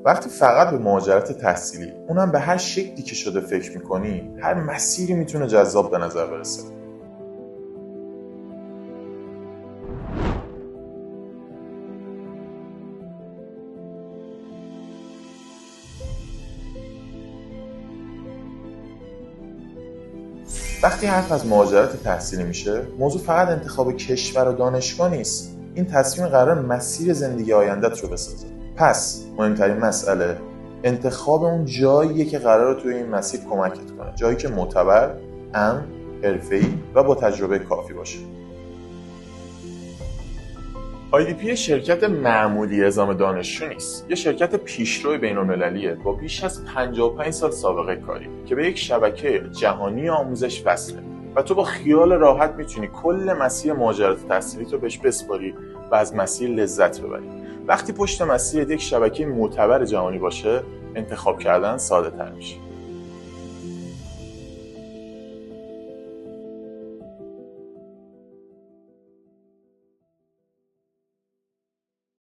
وقتی فقط به مهاجرت تحصیلی، اونم به هر شکلی که شده فکر میکنی، هر مسیری میتونه جذاب به نظر برسه. وقتی حرف از مهاجرت تحصیلی میشه، موضوع فقط انتخاب کشور و دانشگاه نیست. این تصمیم قرار مسیر زندگی آیندت رو بسازه. پس مهمترین مسئله انتخاب اون جاییه که قراره توی این مسیر کمکت کنه. جایی که معتبر، امن، حرفه‌ای و با تجربه کافی باشه. IDP شرکت معمولی اعزام دانشجو نیست. یه شرکت پیشرو بین‌المللیه با بیش از 55 سال سابقه کاری که به یک شبکه جهانی آموزش وصله و تو با خیال راحت میتونی کل مسیر مهاجرت تحصیلی تو بهش بسپاری و از مسیر لذت ببری. وقتی پشت مسیر یک شبکه معتبر جهانی باشه، انتخاب کردن ساده تر میشه.